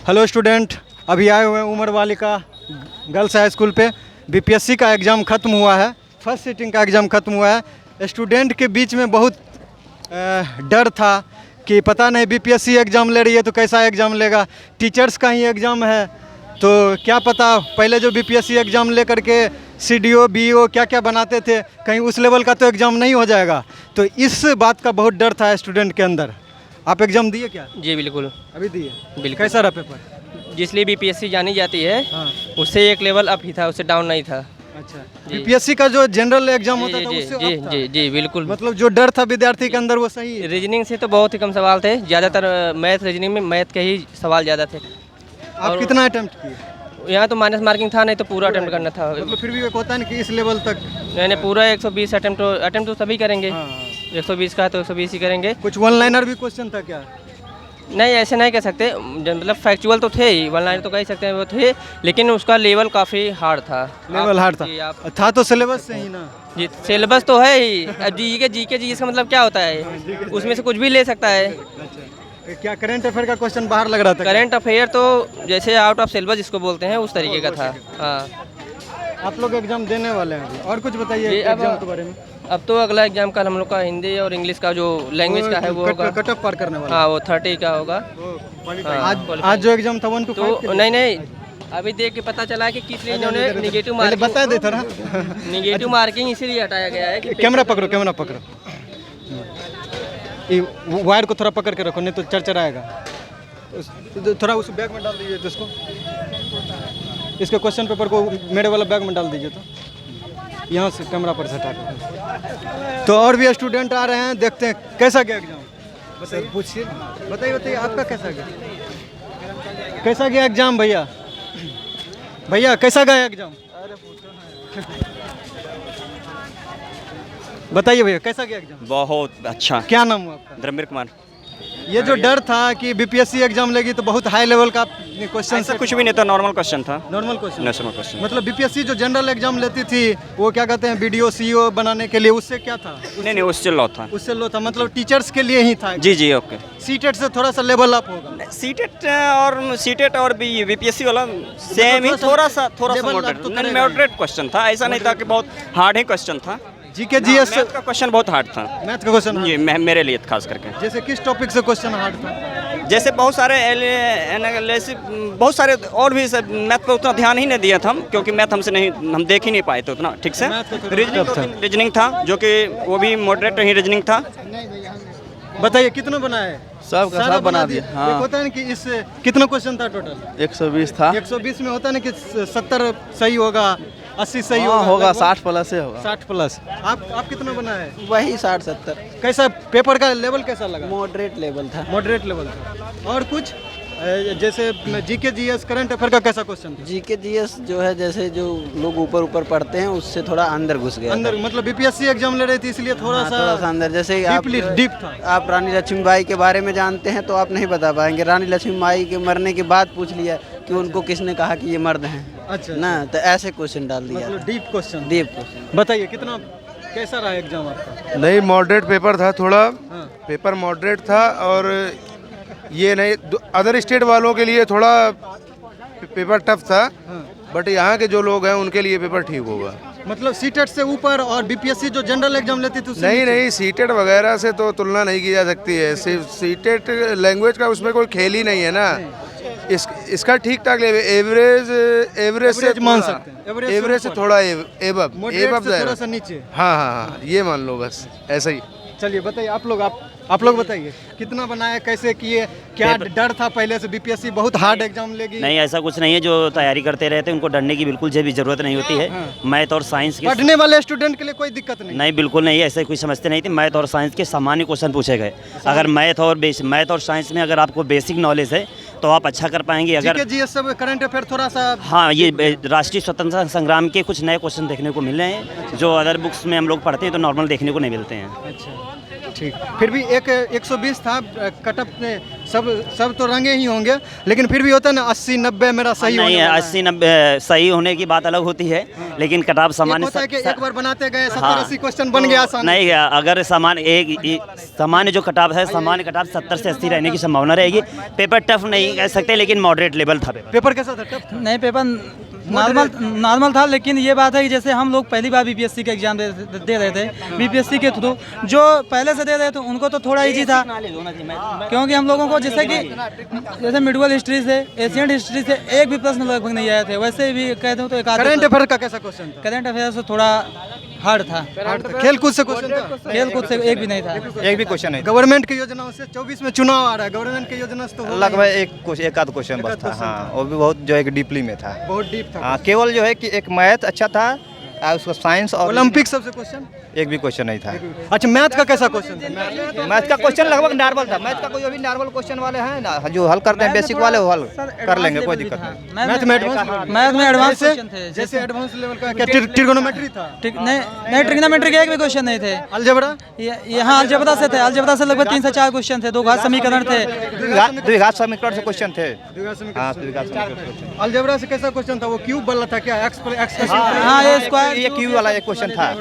Hello student, अभी आए हुए हैं उमर बालिका गर्ल्स हाई स्कूल पे। बीपीएससी का एग्ज़ाम ख़त्म हुआ है, फर्स्ट सीटिंग का एग्ज़ाम ख़त्म हुआ है। स्टूडेंट के बीच में बहुत डर था कि पता नहीं बीपीएससी एग्ज़ाम ले रही है तो कैसा एग्ज़ाम लेगा, टीचर्स का ही एग्ज़ाम है तो क्या पता पहले जो बीपीएससी एग्ज़ाम ले करके सीडीओ बीईओ क्या क्या बनाते थे, कहीं उस लेवल का तो एग्ज़ाम नहीं हो जाएगा। तो इस बात का बहुत डर था स्टूडेंट के अंदर। आप एग्ज़ाम दिए क्या? जी बिल्कुल। अभी दिए? बिल्कुल। कैसा रहा पेपर? जिसलिए बीपीएससी जानी जाती है हाँ। उससे एक लेवल अप ही था, उससे डाउन नहीं था। अच्छा, बीपीएससी का जो जनरल एग्जाम होता था जी उससे जी अप था? जी जी बिल्कुल। मतलब जो डर था विद्यार्थी के अंदर वो सही है? रीजनिंग से तो बहुत ही कम सवाल थे, ज़्यादातर मैथ रीजनिंग में मैथ के ही सवाल ज़्यादा थे। आप कितना अटेम्प्ट किए? यहाँ तो माइनस मार्किंग था, नहीं तो पूरा अटेम्प्ट करना था। मतलब फिर भी एक होता है ना कि इस लेवल तक नहीं पूरा 120 अटेम्प्ट तो सभी करेंगे। हाँ। 120 का है तो 120 ही करेंगे। कुछ वन लाइनर भी क्वेश्चन था क्या? नहीं ऐसे नहीं कह सकते, मतलब फैक्चुअल तो थे ही, वन लाइन तो कह सकते हैं वो थे, लेकिन उसका लेवल काफ़ी हार्ड था। लेवल हार्ड था तो सिलेबस से ही ना? जी सिलेबस तो है ही। अब जीके जी इसका मतलब क्या होता है, उसमें से कुछ भी ले सकता है। अच्छा, क्या करंट अफेयर का क्वेश्चन बाहर लग रहा था? करंट अफेयर तो जैसे आउट ऑफ सिलेबस जिसको बोलते हैं उस तरीके का था। हाँ। आप लोग एग्जाम देने वाले हैं अभी, और कुछ बताइए जी, अब- एग्जाम के बारे में। अब तो अगला एग्जाम कल हम लोग का हिंदी और इंग्लिश का जो लैंग्वेज का है वो होगा। कट ऑफ पार करने वाला? हाँ वो 30 का होगा। आज जो एग्जाम था 1 to 5 तो नहीं अभी देख के पता चला कि किस लिए इन्होंने निगेटिव मार्किंग बता दे थोड़ा। निगेटिव मार्किंग इसीलिए हटाया गया है कि कैमरा पकड़ो। ये वायर को थोड़ा पकड़ के रखो नहीं तो चरचराएगा। थोड़ा उस बैग में डाल दीजिए तो इसके क्वेश्चन पेपर को मेरे वाला बैग में डाल दीजिए तो यहाँ से कैमरा पर से हटा के। तो और भी स्टूडेंट आ रहे हैं, देखते हैं कैसा गया एग्जाम। सर पूछिए, बताइए आपका कैसा गया? कैसा गया एग्जाम भैया? कैसा गया एग्जाम? बताइए भैया कैसा गया एग्जाम? बहुत अच्छा। क्या नाम हुआ आपका? धर्मेंद्र कुमार। ये जो डर था कि बीपीएससी एग्जाम लेगी तो बहुत हाई लेवल का क्वेश्चन ऐसा कुछ भी नहीं था, नॉर्मल क्वेश्चन था। Normal question? Normal question. मतलब बीपीएससी जो जनरल एग्जाम लेती थी वो क्या कहते हैं बीडीओ सीईओ बनाने के लिए, उससे क्या था? नहीं उससे लो था। उससे लो था, मतलब टीचर्स के लिए ही था? जी ओके। सीटेट से थोड़ा सा लेवल अप होगा? सीटेट और बीपीएससी वाला सेम ही, थोड़ा सा मॉडरेट क्वेश्चन था। ऐसा नहीं था कि बहुत हार्ड ही क्वेश्चन था। जीके जीएस का क्वेश्चन बहुत हार्ड था। मैथ का क्वेश्चन? जी मेरे लिए खास करके। जैसे किस टॉपिक से क्वेश्चन हार्ड था? जैसे बहुत सारे बहुत सारे और भी मैथ पर उतना ध्यान ही नहीं दिया था हम, क्योंकि मैथ हमसे नहीं, हम देख ही नहीं पाए थे उतना ठीक से। रीजनिंग था जो कि वो भी मॉडरेट ही रीजनिंग था। बताइए कितना बना है? सब का सब बना दिया। हाँ। एक होता है ना कि इस कितना क्वेश्चन था टोटल? 120 था। 120 में होता है ना कि 70 सही होगा, 80 सही होगा 60 प्लस से होगा। 60 प्लस। आप कितना बना है? वही 60-70। कैसा पेपर का लेवल कैसा लगा? मॉडरेट लेवल था। मॉडरेट लेवल था। और कुछ जैसे जीके जीएस करंट अफेयर का कैसा क्वेश्चन था? जीके जीएस जो है, जैसे जो लोग ऊपर पढ़ते हैं उससे थोड़ा अंदर घुस गया अंदर, मतलब बीपीएससी एग्जाम ले रही थी इसलिए थोड़ा सा अंदर। जैसे डीप था। आप रानी लक्ष्मीबाई के बारे में जानते हैं तो आप नहीं बता पाएंगे। रानी लक्ष्मीबाई के मरने के बाद पूछ लिया कि उनको किसने कहा कि ये मर्द हैं। अच्छा ना, तो ऐसे क्वेश्चन डाल दिया। मतलब डीप क्वेश्चन। Deep question. बताइए कितना कैसा रहा एग्जाम आपका? नहीं मॉडरेट पेपर था थोड़ा। हाँ। पेपर मॉडरेट था और ये नहीं, अदर स्टेट वालों के लिए थोड़ा पेपर टफ था। हाँ। बट यहाँ के जो लोग हैं उनके लिए पेपर ठीक होगा। मतलब सीटेट से ऊपर और बीपीएससी जो जनरल एग्जाम लेती थी उससे नीचे? नहीं सीटेट वगैरह से तो तुलना नहीं की जा सकती है। सिर्फ सीटेट लैंग्वेज का उसमें कोई खेल ही नहीं है ना। इसका ठीक ठाक एवरेज से मान सकते हैं। एवरेज से थोड़ा एबव थोड़ा सा नीचे। हाँ ये मान लो बस ऐसा ही। चलिए बताइए आप लोग बताइए कितना बनाए, कैसे किए, क्या डर था पहले से बीपीएससी बहुत हार्ड एग्जाम लेगी? नहीं ऐसा कुछ नहीं है, जो तैयारी करते रहते हैं उनको डरने की बिल्कुल भी जरूरत नहीं होती है। मैथ और साइंस के पढ़ने वाले स्टूडेंट के लिए कोई दिक्कत नहीं? बिल्कुल नहीं, ऐसे कोई समझते नहीं थे। मैथ और साइंस के सामान्य क्वेश्चन पूछे गए। अगर मैथ और साइंस में अगर आपको बेसिक नॉलेज है तो आप अच्छा कर पाएंगे। अगर जीएस सब करंट अफेयर थोड़ा सा, हाँ ये राष्ट्रीय स्वतंत्रता संग्राम के कुछ नए क्वेश्चन देखने को मिल रहे हैं जो अदर बुक्स में हम लोग पढ़ते हैं तो नॉर्मल देखने को नहीं मिलते हैं। अच्छा ठीक, फिर भी एक 120 था कटअप में, सब तो रंगे ही होंगे, लेकिन फिर भी होता है ना 80-90 मेरा सही नहीं होने है, वाला 80-90 सही होने की बात अलग होती है, लेकिन कटाव एक सामान्य होता है कि एक बार बनाते गए 70-80 हाँ। क्वेश्चन बन गया आसान। नहीं, अगर सामान्य जो कटाव है, सामान्य कटाव 70 से 80 रहने की संभावना रहेगी। पेपर टफ नहीं कह सकते, लेकिन मॉडरेट लेवल था पेपर। पेपर कैसा था? टफ था? नहीं, पेपर नॉर्मल था, लेकिन ये बात है कि जैसे हम लोग पहली बार बीपीएससी का एग्जाम दे रहे थे, बीपीएससी के थ्रू जो पहले से दे रहे थे उनको तो थोड़ा इजी था, क्योंकि हम लोगों को जैसे मिडल हिस्ट्री से, एशियन हिस्ट्री से एक भी प्रश्न लगभग नहीं आए थे। वैसे भी कहते हो तो एक करंट अफेयर का कैसा क्वेश्चन था? करंट अफेयर से थोड़ा हार्ड था। खेल कूद से क्वेश्चन था? खेल कूद से एक भी नहीं था। एक भी क्वेश्चन नहीं, गवर्नमेंट की योजनाओं से 24 में चुनाव आ रहा है, गवर्नमेंट की योजना से तो होगा लगभग ही। एक आध क्वेश्चन बस था। question हाँ, वो भी बहुत जो है कि डीपली में था। बहुत डीप था। हाँ, केवल जो है कि एक मैथ अच्छा था और उसका साइंस और ओलंपिक सबसे क्वेश्चन एक भी क्वेश्चन नहीं था। अच्छा, मैथ का कैसा क्वेश्चन था? मैथ का क्वेश्चन लगभग नॉर्मल था। मैथ का कोई अभी नॉर्मल क्वेश्चन वाले हैं ना, जो हल करते हैं बेसिक वाले, वो हल कर लेंगे, कोई दिक्कत नहीं। मैथ में एडवांस जैसे क्वेश्चन थे। जैसे एडवांस लेवल का क्या ट्रिगोनोमेट्री था? नहीं, ट्रिग्नोमेट्री के एक भी क्वेश्चन नहीं थे। अलजेब्रा? यहाँ अलजेब्रा से थे, अलजेब्रा से लगभग 3 से 4 क्वेश्चन थे। दो घात समीकरण थे। द्विघात समीकरण से क्वेश्चन थे। हाँ, द्विघात समीकरण। अलजेब्रा से कैसा क्वेश्चन था? वो क्यूब वाला था क्या? हाँ, ये स्क्वायर, ये क्यू वाला एक क्वेश्चन था।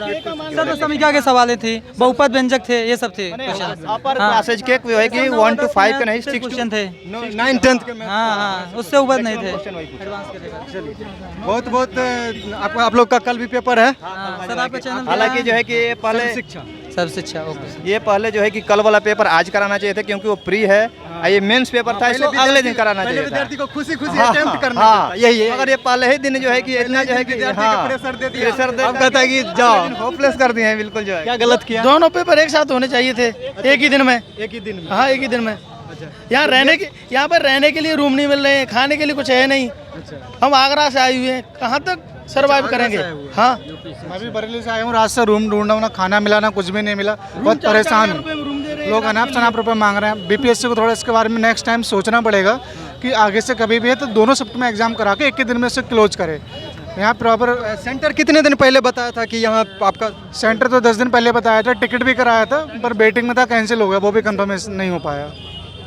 सब समीकरण के सवाल थी, बहुपद व्यंजक थे, ये सब थे क्वेश्चन। अपर क्लासेज के जो है कि 1 to 5 के नहीं, 6 क्वेश्चन थे। 9th-10th के मैथ। हाँ, उससे ऊपर नहीं थे। बहुत बहुत आप लोग का कल भी पेपर है। सर, आपका चैनल हालांकि जो है कि ये पहले शिक्षा सब शिक्षा, ओके। ये पहले जो है कि कल वाला पेपर आज कराना चाहिए था, क्योंकि वो प्री है। ये मेंस पेपर था, इसलिए अगले दिन कराना पहले चाहिए था। विद्यार्थी को खुशी हाँ, अटेम्प्ट करना हाँ, था। यही अगर ये पहले ही दिन जो है कि इतना जो है कि विद्यार्थी हाँ, को प्रेशर दे दिया। प्रेशर दे, अब कहता है कि जाओ, होपलेस कर दिए हैं बिल्कुल। जो है क्या गलत किया? दोनों पेपर एक साथ होने चाहिए थे, एक ही दिन में। एक ही दिन में? हाँ, एक ही दिन में। यहाँ पर रहने के लिए रूम नहीं मिल रहे हैं, खाने के लिए कुछ है नहीं। हम आगरा से आए हुए हैं, कहाँ तक सर्वाइव करेंगे? हाँ, मैं भी बरेली से आया हूँ। रात से रूम ढूंढा हूँ, ना खाना मिला ना कुछ भी नहीं मिला। बहुत परेशान हूँ। लोग अनाप शनाप रुपये मांग रहे हैं। बीपीएससी को थोड़ा इसके बारे में नेक्स्ट टाइम सोचना पड़ेगा कि आगे से कभी भी है तो दोनों शिफ्ट में एग्जाम करा के एक ही दिन में इसे क्लोज करे। यहाँ प्रॉपर सेंटर कितने दिन पहले बताया था कि यहाँ आपका सेंटर तो 10 दिन पहले बताया था, टिकट भी कराया था, पर वेटिंग में था, कैंसिल हो गया, वो भी कंफर्मेशन नहीं हो पाया।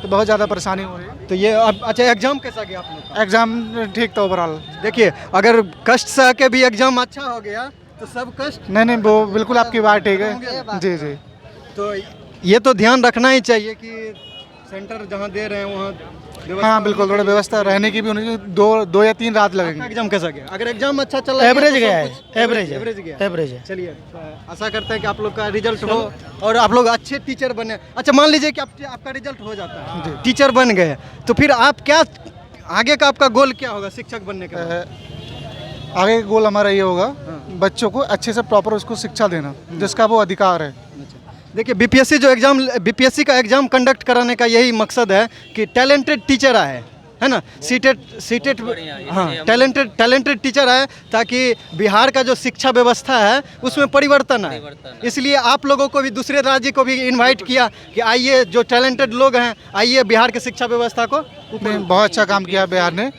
तो बहुत ज़्यादा परेशानी हो रही है। तो ये अच्छा, एग्जाम कैसा गया आप लोग का? एग्जाम ठीक था ओवरऑल। देखिए, अगर कष्ट सह के भी एग्जाम अच्छा हो गया तो सब कष्ट नहीं, वो बिल्कुल आपकी बात ठीक है। जी जी। तो ये तो ध्यान रखना ही चाहिए कि सेंटर जहाँ दे रहे हैं वहाँ हाँ बिल्कुल, थोड़ा व्यवस्था रहने की भी होनी चाहिए। 2 या 3 रात लगेंगे। एग्जाम कैसा गया? अगर एग्जाम अच्छा चला एवरेज गया है, एवरेज गया। एवरेज है। चलिए, आशा करते हैं कि आप लोग का रिजल्ट हो और आप लोग अच्छे टीचर बने। अच्छा, मान लीजिए कि आपका रिजल्ट हो जाता है, टीचर बन गए, तो फिर आप क्या आगे का आपका गोल क्या होगा शिक्षक बनने के बाद? आगे का गोल हमारा ये होगा, बच्चों को अच्छे से प्रॉपर उसको शिक्षा देना, जिसका वो अधिकार है। देखिए, बीपीएससी का एग्जाम कंडक्ट कराने का यही मकसद है कि टैलेंटेड टीचर आए, है ना? सीटेड हाँ, टैलेंटेड टीचर आए, ताकि बिहार का जो शिक्षा व्यवस्था है उसमें परिवर्तन आए। इसलिए आप लोगों को भी, दूसरे राज्य को भी इनवाइट किया कि आइए, जो टैलेंटेड लोग हैं आइए बिहार के शिक्षा व्यवस्था को बहुत अच्छा काम किया बिहार ने।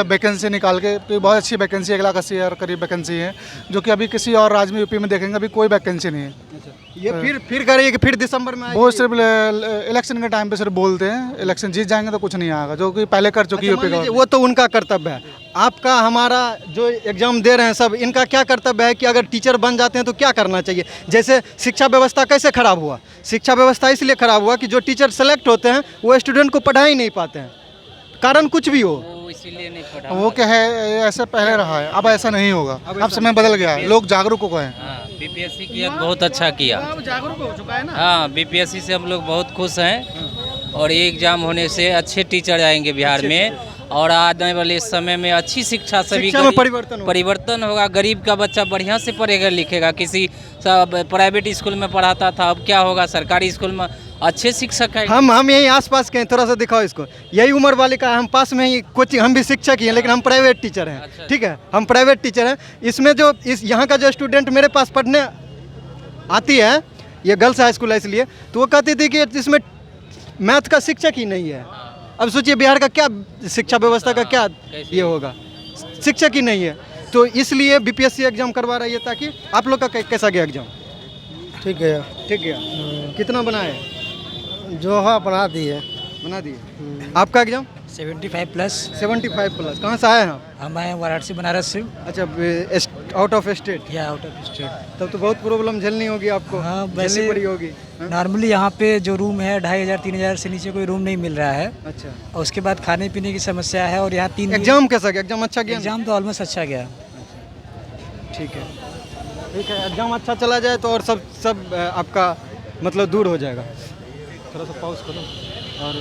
वैकेंसी निकाल के, तो बहुत अच्छी वैकेंसी, 1,80,000 करीब वैकेंसी है, जो कि अभी किसी और राज्य में, यूपी में देखेंगे अभी कोई वैकेंसी नहीं है। ये फिर करिए कि फिर दिसंबर में वो सिर्फ इलेक्शन के टाइम पे सिर्फ बोलते हैं, इलेक्शन जीत जाएंगे तो कुछ नहीं आएगा, जो कि पहले कर चुकी यूपी गवर्नमेंट। वो तो उनका कर्तव्य है। आपका, हमारा जो एग्जाम दे रहे हैं सब, इनका क्या कर्तव्य है कि अगर टीचर बन जाते हैं तो क्या करना चाहिए? जैसे शिक्षा व्यवस्था कैसे खराब हुआ? शिक्षा व्यवस्था इसलिए खराब हुआ कि जो टीचर सेलेक्ट होते हैं वो स्टूडेंट को पढ़ा ही नहीं पाते हैं, कारण कुछ भी हो, इसीलिए नहीं पढ़ा। वो क्या है, ऐसा पहले रहा है, अब ऐसा नहीं होगा। अब समय बदल गया है, लोग जागरूक हो गए हैं। बीपीएससी किया, बहुत अच्छा किया। जागरूक हो चुका है ना। हाँ, बीपीएससी से हम लोग बहुत खुश हैं, और ये एग्जाम होने से अच्छे टीचर आएंगे बिहार में, और आने वाले समय में अच्छी शिक्षा सभी शिक्षा में परिवर्तन होगा। गरीब का बच्चा बढ़िया से पढ़ेगा लिखेगा। किसी प्राइवेट स्कूल में पढ़ाता था, अब क्या होगा, सरकारी स्कूल में अच्छे शिक्षक है। हम यहीं आसपास के हैं, थोड़ा सा दिखाओ इसको। यही उम्र वाले का, हम पास में ही कोचिंग, हम भी शिक्षक ही हैं, लेकिन हम प्राइवेट टीचर हैं। अच्छा। ठीक है, हम प्राइवेट टीचर हैं। इसमें जो यहाँ का जो स्टूडेंट मेरे पास पढ़ने आती है, ये गर्ल्स हाई स्कूल है इसलिए, तो वो कहती थी कि इसमें मैथ का शिक्षक ही नहीं है। अब सोचिए बिहार का क्या शिक्षा व्यवस्था का क्या ये होगा, शिक्षक ही नहीं है। तो इसलिए बीपीएससी एग्जाम करवा रही है, ताकि आप लोग का कैसा गया एग्जाम? ठीक गया। ठीक गया। कितना बनाए? जो है बना दिए। बना दिए। आपका एग्जाम? 75+। 75+। कहाँ से आए हैं आप? हम आए वाराणसी बनारस से। अच्छा, आउट ऑफ स्टेट? या आउट ऑफ स्टेट। तब तो बहुत प्रॉब्लम झेलनी होगी आपको। हाँ, झेलनी पड़ी होगी। नॉर्मली यहाँ पे जो रूम है 2500-3000 से नीचे कोई रूम नहीं मिल रहा है। अच्छा। और उसके बाद खाने पीने की समस्या है। और यहाँ 3 एग्जाम कैसा गया? एग्जाम अच्छा गया? एग्जाम तो ऑलमोस्ट अच्छा गया। ठीक है, ठीक है। एग्जाम अच्छा चला जाए तो और सब आपका मतलब दूर हो जाएगा। थोड़ा सा पॉज करो और